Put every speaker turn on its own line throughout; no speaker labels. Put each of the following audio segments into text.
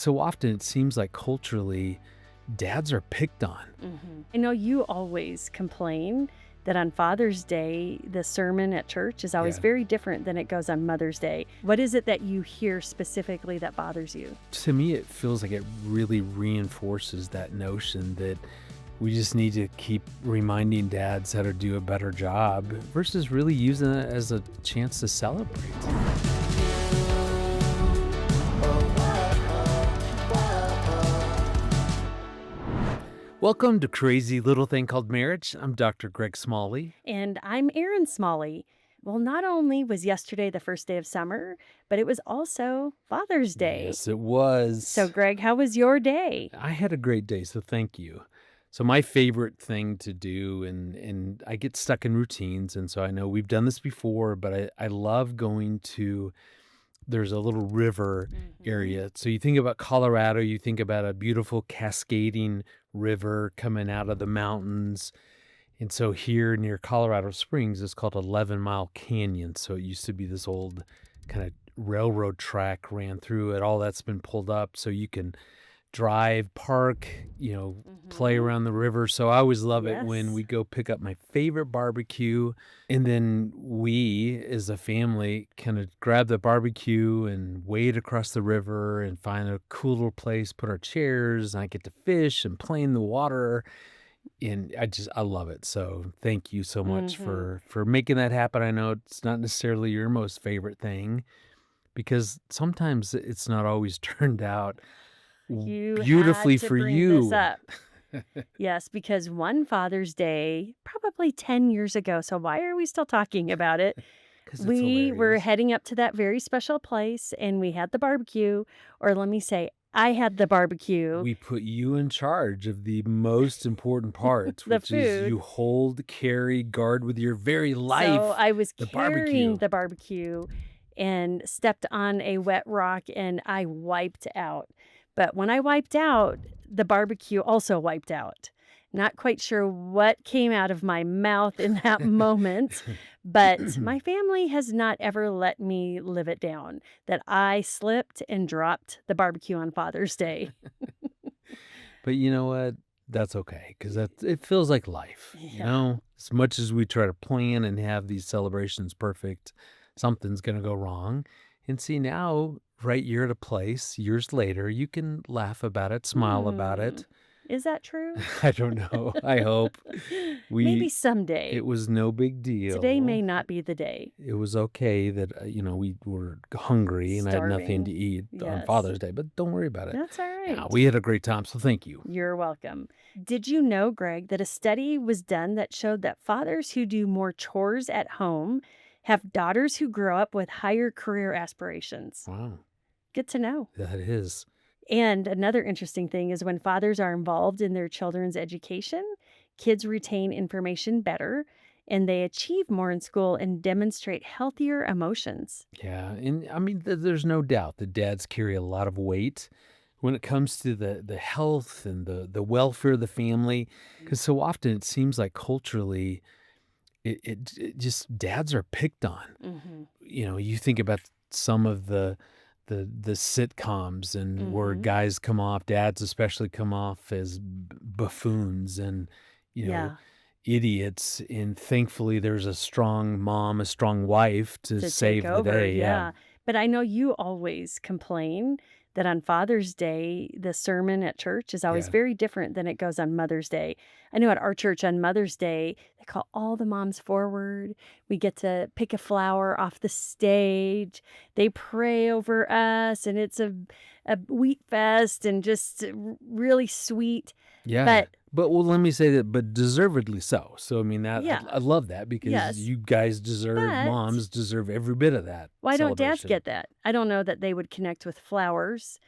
so often it seems like culturally dads are picked on.
I know you always complain that on Father's Day, the sermon at church is always
Yeah.
very different than it goes on Mother's Day. What is it that you hear specifically that bothers you?
To me, it feels like it really reinforces that notion that we just need to keep reminding dads how to do a better job versus really using it as a chance to celebrate. Welcome to Crazy Little Thing Called Marriage. I'm Dr. Greg Smalley.
And I'm Erin Smalley. Well, not only was yesterday the first day of summer, but it was also Father's Day.
Yes, it was.
So, Greg, how was your day?
I had a great day, so thank you. So my favorite thing to do, and I get stuck in routines, and so I know we've done this before, but I love going to, there's a little river area. So you think about Colorado, you think about a beautiful cascading river coming out of the mountains. And so here near Colorado Springs, it's called 11 Mile Canyon. So it used to be this old kind of railroad track ran through it. All that's been pulled up so you can drive, park, play around the river. So I always love it when we go pick up my favorite barbecue. And then we, as a family, kind of grab the barbecue and wade across the river and find a cool little place, put our chairs, and I get to fish and play in the water. And I love it. So thank you so much for making that happen. I know it's not necessarily your most favorite thing because sometimes it's not always turned out beautifully
had to
for
bring
you.
this up. Yes, because one Father's Day, probably 10 years ago, so why are we still talking about it?
'Cause it's
We were
hilarious.
heading up to that very special place and we had the barbecue, or let me say, I had the barbecue.
We put you in charge of the most important part,
The
which is
food.
you hold, carry, guard with your very life.
So I was
the
carrying
barbecue.
the barbecue and stepped on a wet rock and I wiped out. But when I wiped out, the barbecue also wiped out. Not quite sure what came out of my mouth in that moment, but my family has not ever let me live it down that I slipped and dropped the barbecue on Father's Day.
But you know what? That's okay because it feels like life.
Yeah.
As much as we try to plan and have these celebrations perfect, something's going to go wrong. And see now, right, you're at a place years later, you can laugh about it, smile about it.
Is that true?
I don't know. I hope.
Maybe someday.
It was no big deal.
Today may not be the day.
It was okay that, we were hungry and I had nothing
Starving.
to eat on
Yes.
Father's Day, but don't worry about it.
That's all right.
Yeah, we had a great time, so thank you.
You're welcome. Did you know, Greg, that a study was done that showed that fathers who do more chores at home have daughters who grow up with higher career aspirations?
Wow,
Good to know.
that is.
And another interesting thing is when fathers are involved in their children's education, kids retain information better and they achieve more in school and demonstrate healthier emotions.
Yeah, and I mean, there's no doubt that dads carry a lot of weight when it comes to the health and the welfare of the family, because so often it seems like culturally, it just dads are picked on. You think about some of the sitcoms and where guys come off, dads especially come off as buffoons and
Yeah.
idiots. And thankfully, there's a strong mom, a strong wife to
To
save
take
the
over.
day.
Yeah. But I know you always complain that on Father's Day, the sermon at church is always
Yeah.
very different than it goes on Mother's Day. I know at our church on Mother's Day, they call all the moms forward. We get to pick a flower off the stage. They pray over us, and it's a wheat fest and just really sweet.
Yeah. But well, let me say that, but deservedly so. So I mean that
Yeah.
I love that because
Yes.
you guys deserve,
But
moms deserve every bit of that.
why don't dads
celebration.
get that? I don't know that they would connect with flowers,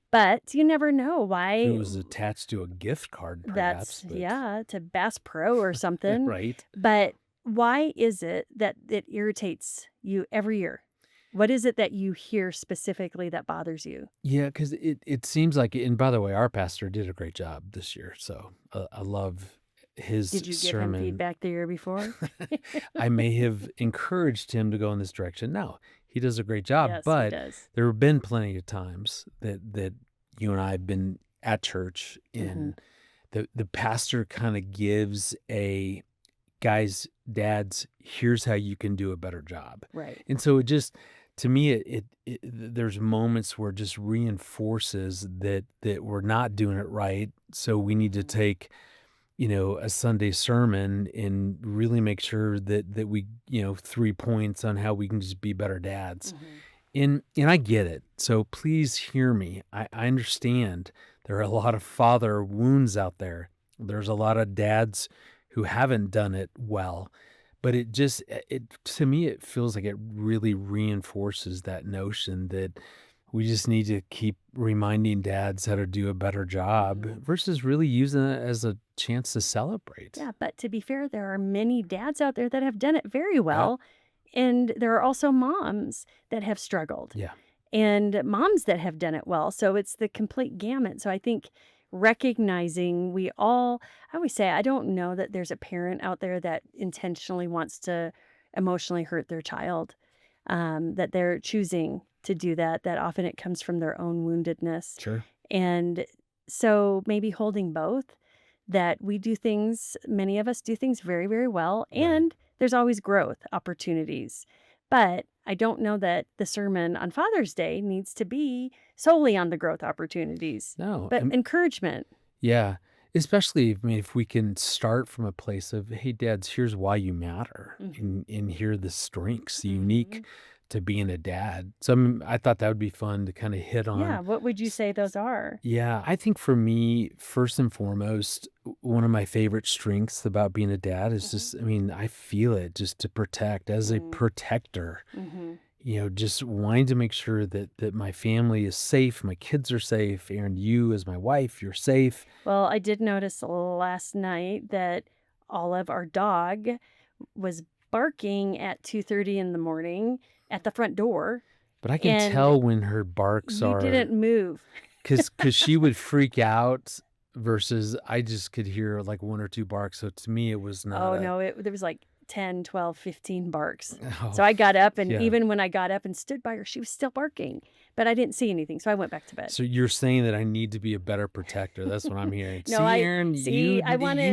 but you never know
If
why.
it was attached to a gift card, perhaps.
That's to Bass Pro or something.
Right.
But why is it that it irritates you every year? What is it that you hear specifically that bothers you?
Yeah, because it seems like, and by the way, our pastor did a great job this year. So I love his
Did you give him
sermon.
feedback the year before?
I may have encouraged him to go in this direction. No, he does a great job,
Yes, he
but
does.
there have been plenty of times that you and I have been at church,
Mhm.
and the pastor kinda gives a guys, dads, here's how you can do a better job.
Right.
And so it just to me, there's moments where it just reinforces that we're not doing it right. So we need to
Mhm.
take, a Sunday sermon and really make sure that we, 3 points on how we can just be better dads.
Mhm.
And I get it. So please hear me. I understand there are a lot of father wounds out there. There's a lot of dads who haven't done it well. But it just it to me it feels like it really reinforces that notion that we just need to keep reminding dads how to do a better job
Mhm.
versus really using it as a chance to celebrate.
Yeah, but to be fair, there are many dads out there that have done it very
Yeah.
well, and there are also moms that have struggled,
Yeah.
and moms that have done it well, so it's the complete gamut. So I think recognizing I always say, I don't know that there's a parent out there that intentionally wants to emotionally hurt their child, that they're choosing to do that, that often it comes from their own woundedness.
Sure.
And so maybe holding both, that we do things, many of us do things very, very well,
Right.
and there's always growth opportunities. But I don't know that the sermon on Father's Day needs to be solely on the growth opportunities,
No.
but encouragement.
Yeah, especially, I mean, if we can start from a place of, "Hey, dads, here's why you matter,
Mhm.
and here are the strengths unique
Mhm.
to being a dad." So, I thought that would be fun to kinda hit
Yeah,
on.
what would you say those are?
Yeah, I think for me, first and foremost, one of my favorite strengths about being a dad is
Mhm.
just, I feel it just to protect as a
Mm.
protector,
Mhm.
just wanting to make sure that my family is safe, my kids are safe, and you as my wife, you're safe.
Well, I did notice last night that Olive, our dog, was barking at 2:30 in the morning at the front door,
But I can
and
tell when her barks
you
are
didn't move.
because she would freak out versus I just could hear, like, 1 or 2 barks, so to me, it was not
Oh,
a
no, there was like 10, 12, 15 barks. So
oh,
I got up, and
yeah.
even when I got up and stood by her, she was still barking, but I didn't see anything, so I went back to bed.
So you're saying that I need to be a better protector, that's what I'm hearing.
No,
See, Aaron,
see,
you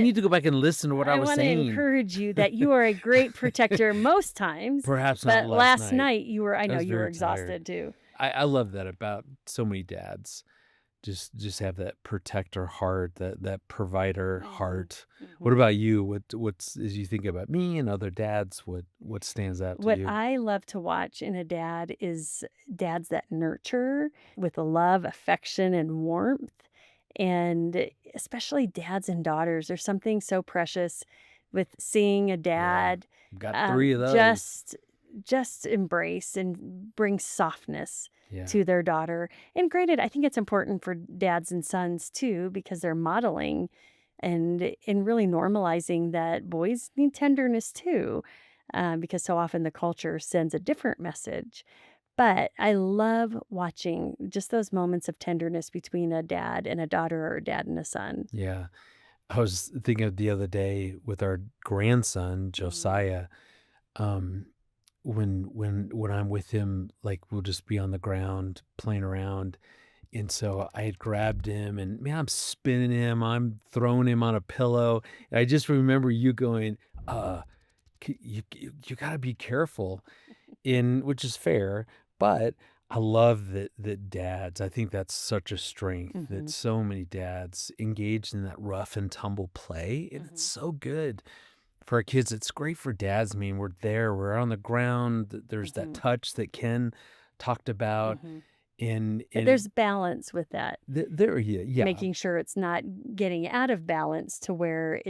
need to go back and listen to what I
I
was
wanna
saying.
encourage you that you are a great protector most times,
Perhaps not
but
last
last
night.
night I
I
know
was
you were
very tired.
exhausted too.
I love that about so many dads. Just have that protector heart, that provider
Mhm,
heart. What
mhm.
about you? What's as you think about me and other dads, what stands out to
What
you?
I love to watch in a dad is dads that nurture with love, affection, and warmth, and especially dads and daughters. There's something so precious with seeing a
Yeah.
dad,
Got
um,
3 of those.
just just embrace and bring softness
Yeah.
to their daughter. And granted, I think it's important for dads and sons too, because they're modeling and really normalizing that boys need tenderness too, because so often the culture sends a different message. But I love watching just those moments of tenderness between a dad and a daughter or a dad and a son.
Yeah. I was thinking of the other day with our grandson,
Mhm.
Josiah, um, when I'm with him, like, we'll just be on the ground playing around. And so I had grabbed him and, man, I'm spinning him, I'm throwing him on a pillow. And I just remember you going, you gotta be careful," in which is fair, but I love that dads I think that's such a strength that
Mhm.
so many dads engage in that rough and tumble play, and it's
Mhm.
so good for our kids. It's great for dads. We're there, we're on the ground, there's that
Mhm.
touch that Ken talked about,
Mhm. But
and
there's balance with that,
there yeah,
making sure it's not getting out of balance to where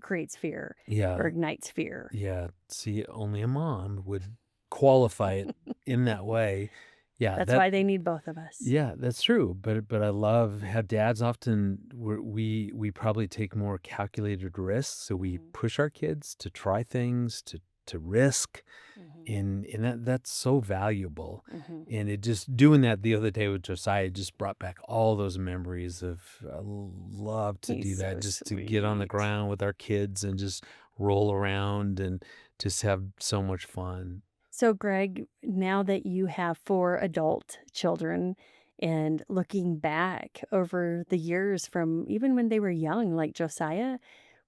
creates fear or
yeah.
ignites fear.
Yeah, see, only a mom would qualify it in that way. Yeah,
That's why they need both of us.
that's true, but I love how dads often we probably take more calculated risks, so we
Mhm.
push our kids to try things, to risk,
Mhm.
and that's so valuable.
Mhm.
And it just doing that the other day with Josiah just brought back all those memories of I love to
He's
do that,
so
just to get on the
sweet.
ground with our kids and just roll around and just have so much fun.
So, Greg, now that you have 4 adult children, And looking back over the years from even when they were young, like Josiah,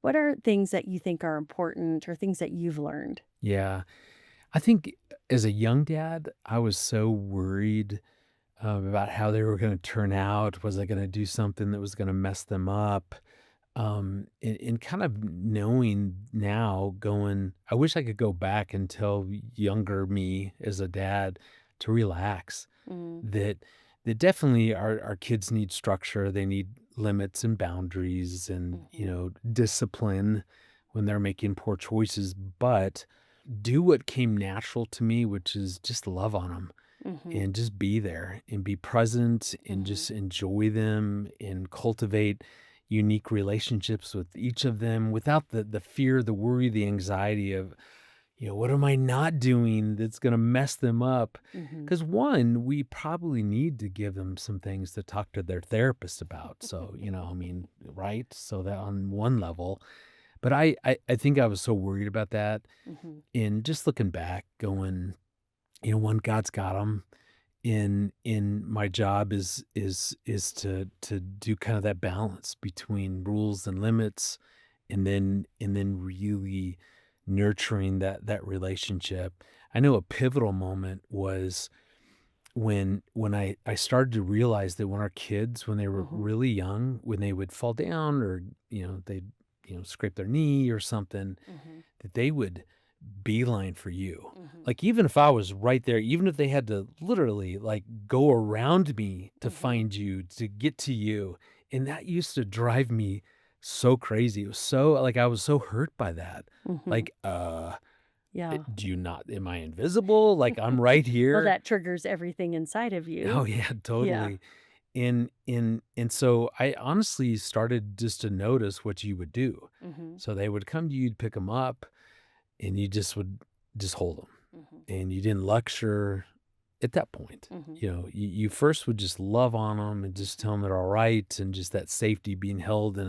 what are things that you think are important or things that you've learned?
Yeah. I think as a young dad, I was so worried about how they were gonna turn out. Was I gonna do something that was gonna mess them up? And kind of knowing now, going, I wish I could go back and tell younger me as a dad to relax.
Mm,
That that definitely our kids need structure. They need limits and boundaries and,
mhm,
discipline when they're making poor choices, but do what came natural to me, which is just love on them
mhm,
and just be there and be present and
mhm,
just enjoy them and cultivate unique relationships with each of them without the fear, the worry, the anxiety of, what am I not doing that's going to mess them up?
mhm.
Because one, we probably need to give them some things to talk to their therapist about. So, I mean, right? So that on one level, but I think I was so worried about that.
Mhm,
And just looking back, going, one, God's got them. In my job is to do kind of that balance between rules and limits, and then really nurturing that relationship. I know a pivotal moment was when I started to realize that when our kids, when they were
mhm,
really young, when they would fall down or, they'd, scrape their knee or something,
mhm,
that they would beeline for you.
mhm,
Like, even if I was right there, even if they had to literally, like, go around me to
mhm,
find you, to get to you, and that used to drive me so crazy. It was so like, I was so hurt by that.
mhm.
Like,
Yeah.
do you not am I invisible? Like, I'm right
Well,
here.
that triggers everything inside of you.
Oh, yeah,
Yeah.
totally. And so I honestly started just to notice what you would do.
Mhm,
So they would come to you to pick them up, and you just would just hold them.
mhm,
And you didn't lecture at that point.
mhm,
You first would just love on them and just
mhm,
tell them they're all right, and just that safety, being held in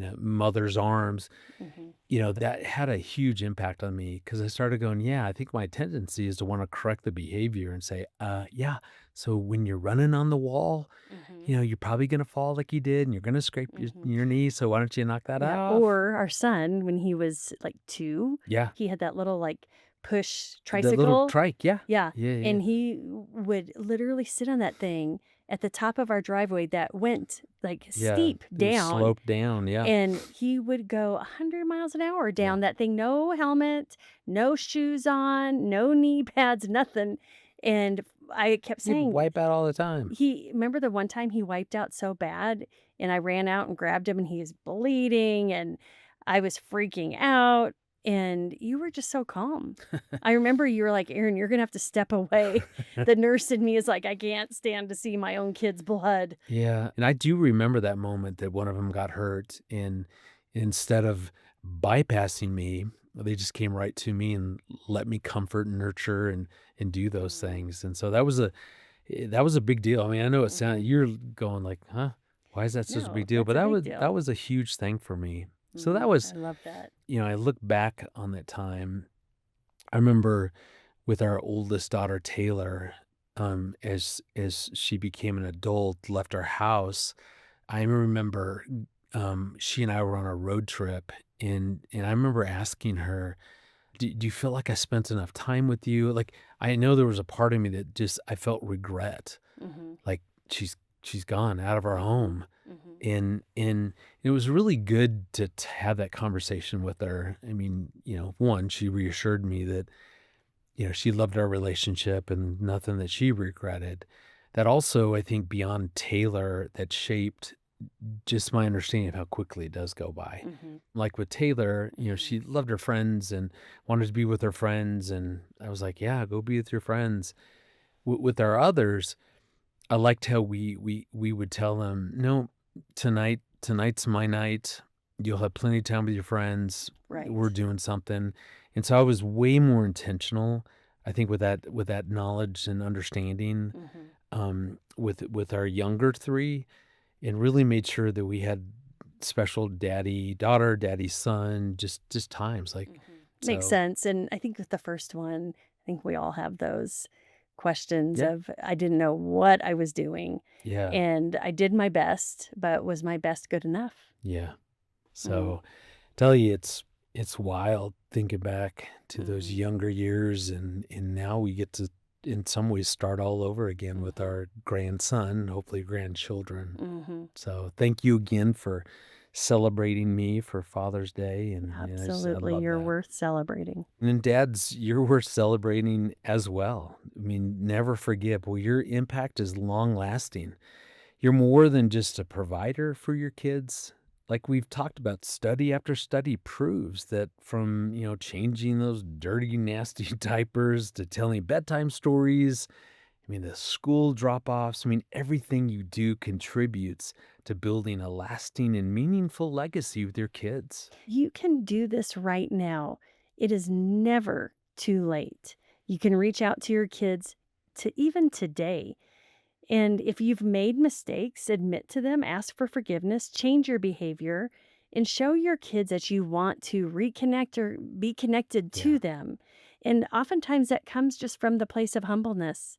a mother's arms,
mhm,
that had a huge impact on me because I started going, yeah, I think my tendency is to want to correct the behavior and say, yeah, so when you're running on the wall,
mhm,
you're probably going to fall like you did and you're going to scrape your,
mhm.
your knee. So why don't you knock that
Yeah,
off?
or our son, when he was, like, 2,
Yeah.
he had that little, like, push
The little
tricycle.
trike. Yeah.
Yeah,
Yeah. Yeah.
and he would literally sit on that thing at the top of our driveway that went, like,
Yeah.
steep
It was
down,
sloped down. Yeah.
and he would go 100 miles an hour
Yeah.
down that thing, no helmet, no shoes on, no knee pads, nothing, and I kept
You'd
saying,
wipe out all the time.
he remember the one time he wiped out so bad, and I ran out and grabbed him, and he was bleeding, and I was freaking out, and you were just so calm. I remember you were like, "Erin, you're gonna have to step away." The nurse in me is like, "I can't stand to see my own kid's blood."
Yeah, and I do remember that moment that one of them got hurt, and instead of bypassing me, they just came right to me and let me comfort and nurture and do those
Mm,
things, and so that was a big deal. I mean, I know
mhm.
you're going like, "Huh? Why is that such a
No,
big deal?"
that's
But
a
that
big
was that
deal.
was a huge thing for me. So that
Mm,
was,
I love that.
I look back on that time. I remember with our oldest daughter, Taylor, as she became an adult, left our house. I remember, she and I were on a road trip, and I remember asking her, "Do you feel like I spent enough time with you?" Like, I know there was a part of me that just I felt regret,
Mhm,
like, she's gone out of our
mhm,
home,
mhm,
and it was really good to have that conversation with her. I mean, one, she reassured me that, she loved our relationship and nothing that she regretted. That also, I think, beyond Taylor, that shaped just my understanding of how quickly it does go by.
mhm,
Like with Taylor,
mhm,
she loved her friends and wanted to be with her friends, and I was like, "Yeah, go be with your friends." With our others, I liked how we would tell them, "No, tonight's my night. You'll have plenty of time with your friends. We're
right.
doing something." And so I was way more intentional, I think, with that knowledge and understanding,
Mhm,
with our younger 3, and really made sure that we had special daddy daughter, daddy son, just times, like,
mhm. Makes
so
sense, and I think with the first one, I think we all have those questions
Yeah.
of I didn't know what I was doing,
Yeah.
and I did my best, but was my best good enough?
Yeah.
Mm,
So tell you it's wild thinking back to those
mhm,
younger years and now we get to in some ways start all over again with
mhm,
our grandson, hopefully grandchildren.
mhm.
So thank you again for celebrating me for Father's Day I
Absolutely,
love
you're
that.
worth celebrating.
And then dads, you're worth celebrating as well. I mean, never forget, well, your impact is long lasting. You're more than just a provider for your kids. Like we've talked about, study after study proves that from, changing those dirty, nasty diapers to telling bedtime stories, I mean, the school drop offs, I mean, everything you do contributes to building a lasting and meaningful legacy with your kids.
You can do this right now. It is never too late. You can reach out to your kids to even today. And if you've made mistakes, admit to them, ask for forgiveness, change your behavior, and show your kids that you want to reconnect or be connected
Yeah.
to them. And oftentimes that comes just from the place of humbleness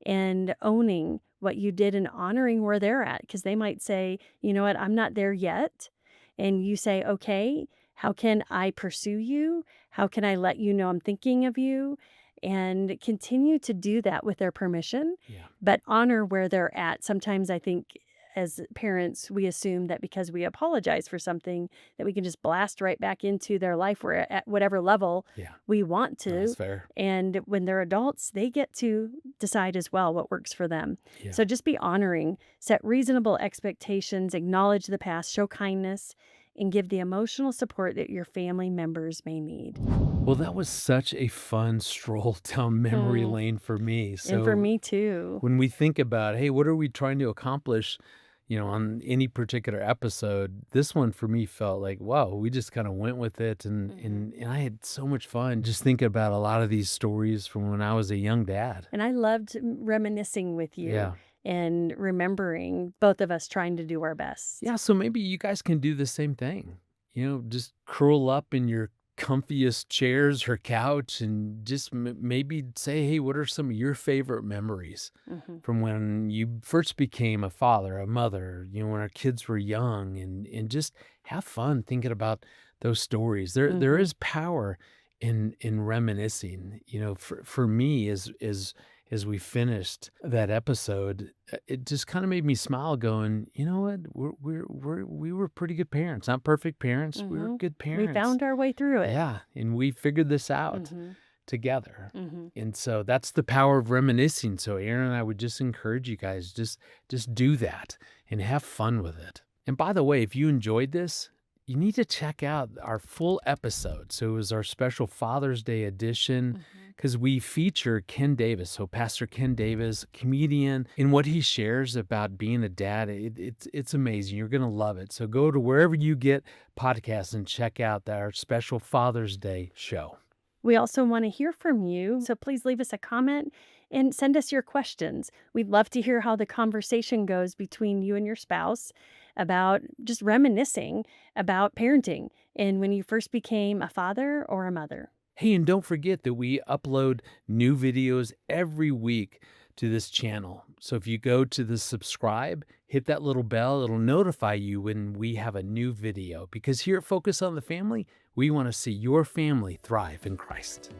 and owning what you did and honoring where they're at. Because they might say, you know what, I'm not there yet. And you say, okay, how can I pursue you? How can I let you know I'm thinking of you? And continue to do that with their permission,
Yeah.
but honor where they're at. Sometimes I think as parents, we assume that because we apologize for something, that we can just blast right back into their life where at whatever level
Yeah.
we want
No, that's
to.
fair.
And when they're adults, they get to decide as well what works for them.
Yeah.
So just be honoring, set reasonable expectations, acknowledge the past, show kindness, and give the emotional support that your family members may need.
Well, that was such a fun stroll down memory
Mm,
lane for me.
and for
So
me too.
when we think about, hey, what are we trying to accomplish, on any particular episode, this one for me felt like, wow, we just kind of went with it and,
Mhm.
and and I had so much fun just thinking about a lot of these stories from when I was a young dad.
And I loved reminiscing with you
Yeah.
and remembering both of us trying to do our best.
Yeah, so maybe you guys can do the same thing. Just curl up in your comfiest chairs or couch and just maybe say, hey, what are some of your favorite memories
Mhm,
from when you first became a father, a mother, when our kids were young and just have fun thinking about those stories. There
mhm.
is power in reminiscing. For me as we finished that episode, it just kind of made me smile going, you know what? We were pretty good parents. Not perfect parents. We were
Mhm.
good
We
parents.
found our way through it.
Yeah, and we figured this out
Mhm,
together.
mhm.
And so that's the power of reminiscing. So Aaron and I would just encourage you guys just do that and have fun with it. And by the way, if you enjoyed this, you need to check out our full episode. So it was our special Father's Day edition
Mhm.
because we feature Ken Davis. So Pastor Ken Davis, comedian, and what he shares about being a dad, it's amazing. You're gonna love it. So go to wherever you get podcasts and check out our special Father's Day show.
We also want to hear from you, so please leave us a comment and send us your questions. We'd love to hear how the conversation goes between you and your spouse about just reminiscing about parenting and when you first became a father or a mother.
Hey, and don't forget that we upload new videos every week to this channel. So if you go to the subscribe, hit that little bell, it'll notify you when we have a new video. Because here at Focus on the Family, we want to see your family thrive in Christ.